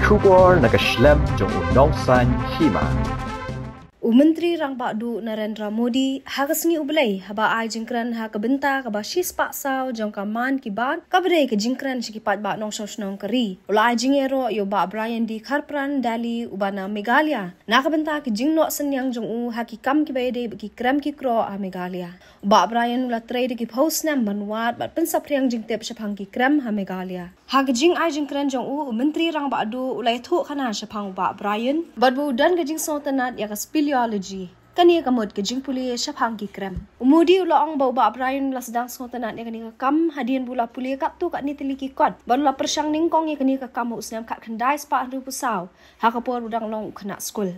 Kubor nakaslem jong unongsan hima. Menteri Rang Badu Narendra Modi hagasngi ublay haba ai jingkran ha kabenta kaba shis paksau jong kaman kiban kabre ke jingkran sikipat ba nong sosnong kari ula ai jingero yo ba Brian di Kharpran Dali ubana Meghalaya na kabenta ke jingno senyang jong u haki kam ki bayde ki kram ki kro a Meghalaya ba Brian ula trade ki post nam banwat bat pensapriang jingtep shapang ki kram ha Meghalaya ha jing ai jingkran jong u Menteri Rang Badu ulai thu khana shapang ba Brian badbu dan ke jing sotanat ya ka kani kamot ke jing puli shapang ki krem umudi ula ong bau ba Brian la sedang sotanat ya kani ka kam hadian bula puli kap tu kat ni teliki kot ban la persang ning kong ya kani ka kam usnam kat khandai spa ru pusau ha ka por udang long khana school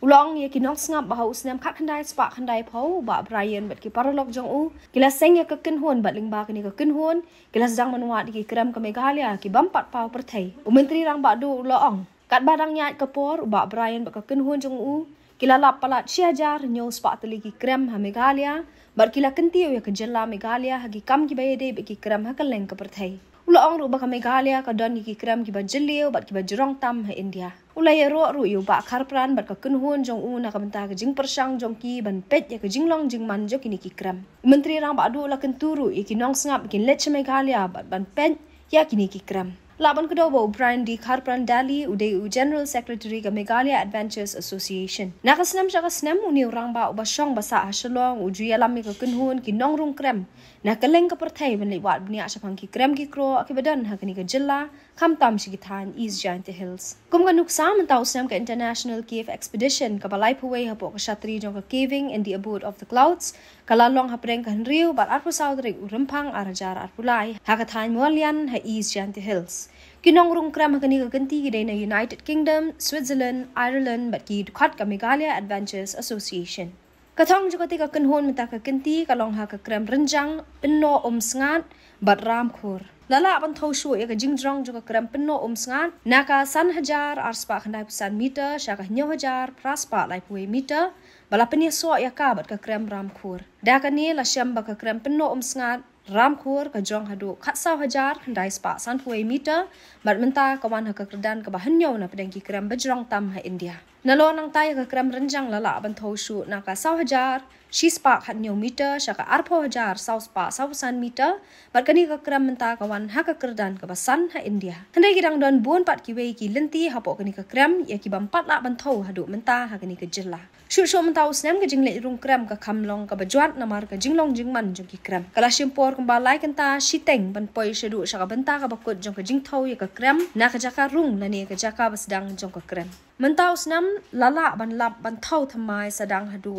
ulong ya kinong ngap ba usnam kat khandai spa khandai phau ba Brian bat ki paralok jong u kila seng ya ka kin hon bat ling ba kani ka kin hon kila sedang manwat ki krem ka Meghalaya ki bampat pau perthai Menteri Rang Badu ula ong kat badang nyat ka por ba Brian ba ka kin hon jong u kila lap palat siajar nyo spa teliki krem ha Meghalaya bar kila kentiu ya kejela Meghalaya hagi kam ki bayede ki krem ha kaleng ka perthai ula ong ru ba ka Meghalaya ka don ki krem ki ba jeliu bat ki ba jurong tam ha India ula ya ru yu ba Kharpran bat ka kunhun jong u na ka benta ka jing persang jong ki ban pet ya ka jinglong jing man jo kini ki krem Menteri Rang Badu la kenturu ki nong ngap ki lech Meghalaya bat ban pet ya kini ki krem Laban kedobo Brian di Kharpran Dali udai General Secretary ka Meghalaya Adventures Association. Nakasnam siya kasnam uni orang ba ubasong basa asalong uju yalami ka kunhun ki nongrung krem. Nakaleng ka perthai banliwat bnia sapang ki krem ki kro akibadan hakani ka jilla kamtam sigitan East Giant Hills. Kum ka nuksa mentau snam ka International Cave Expedition ka balai puway hapo ka shatri jong ka caving in the abode of the clouds kalalong hapreng ka henriu bat arpu saudrik urempang arajar arpulai hakatan mualian ha East Giant Hills. Kinongrung kram hakani ka ganti gidai na United Kingdom, Switzerland, Ireland bat ki dukhat ka Meghalaya Adventures Association. Kathong juga tika kenhon menta ka ganti kalong ha ka kram renjang penno sngat bat ramkhur. Lala ban thau shu ya ka jingjong juga kram penno sngat naka san hajar arspa khandai pusan meter syaka nyo hajar praspa lai puwe meter bala penia so ya ka bat ka kram ramkhur. Da ka ni la syam ba ka kram penno sngat ramkhur ka jong hadu khatsau hajar handai spa san puwe meter bat menta kawan ha ka kerdan ka bahanyo na pedang ki kram bajrong tam ha India nalo nang tay ka kram renjang lala ban thau shu na ka sau hajar shi spa khatnyo meter syaka arpho hajar sau spa sau san meter bat kani ka kram menta kawan ha ka kerdan ka basan ha India handai gidang don bun pat ki wei ki lenti hapo kani ka kram ya ki bam pat la ban thau hadu menta ha kani ka jilla shu menta usnam ka jingle rung kram ka kamlong ka bajwat namar ka jinglong jingman jong ki kram kala shimpor kumbalai kanta shiteng ban poi shedu syaka benta ka bakut jong ka jingthau ya ka kram na ka jaka rung na ni ka jaka basdang jong ka kram mentau snam lala ban lap ban thau thamai sadang hadu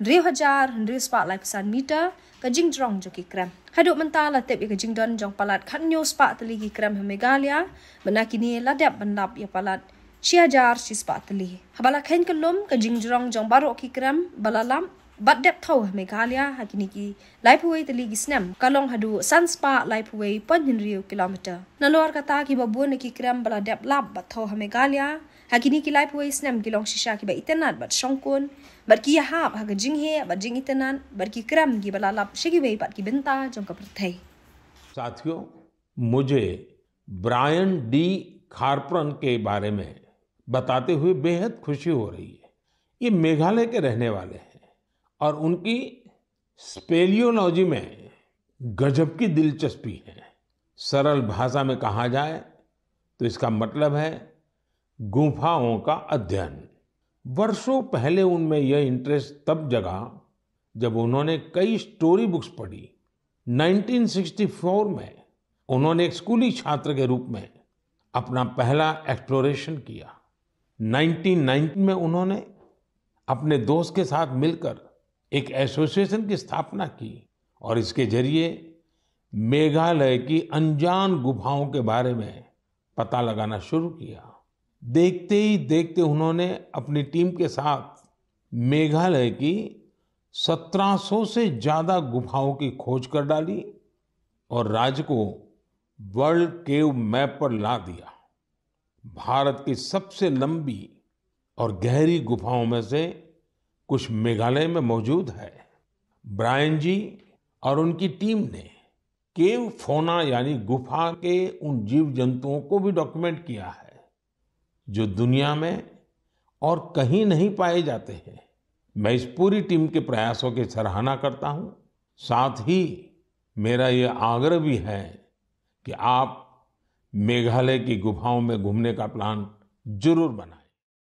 riu hajar riu spa lai pesan meter ka jingrong jong ki kram hadu menta la tep ya ka jingdon jong palat khanyo spa tali ki kram ha Meghalaya benakini ladap ban lap ya palat Shiajar sispa tali habala khen kalum ka jingrong jong baro ki kram balalam bat dep thau Meghalaya hakini ki laipuway tali gisnam kalong hadu sanspa laipuway 0.9 kilometer nalor kata ki babun ki kram bala dep lab bat thau Meghalaya hakini ki laipuway snam kilong shisha ki ba itenat bat shongkun bat ki hab ha jinghe bat jing itenan bat ki kram ki bala lab shigi wei bat ki benta jong ka perthai साथियों मुझे Brian D Kharpran के बारे में बताते हुए बेहद खुशी हो रही है ये मेघालय के रहने वाले हैं और उनकी स्पेलियोलॉजी में गजब की दिलचस्पी है सरल भाषा में कहा जाए तो इसका मतलब है गुफाओं का अध्ययन वर्षों पहले उनमें यह इंटरेस्ट तब जगा जब उन्होंने कई स्टोरी बुक्स पढ़ी 1964 में उन्होंने एक स्कूली छात्र के रूप में अपना पहला एक्सप्लोरेशन किया 1990 में उन्होंने अपने दोस्त के साथ मिलकर एक एसोसिएशन की स्थापना की और इसके जरिए मेघालय की अनजान गुफाओं के बारे में पता लगाना शुरू किया देखते ही देखते उन्होंने अपनी टीम के साथ मेघालय की 1700 से ज्यादा गुफाओं की खोज कर डाली और राज्य को वर्ल्ड केव मैप पर ला दिया भारत की सबसे लंबी और गहरी गुफाओं में से कुछ मेघालय में मौजूद है ब्रायन जी और उनकी टीम ने केव फौना यानी गुफा के उन जीव जंतुओं को भी डॉक्यूमेंट किया है जो दुनिया में और कहीं नहीं पाए जाते हैं। मैं इस पूरी टीम के प्रयासों की सराहना करता हूं। साथ ही मेरा ये आग्रह भी है कि आप मेघालय की गुफाओं में घूमने का प्लान जरूर बनाएं।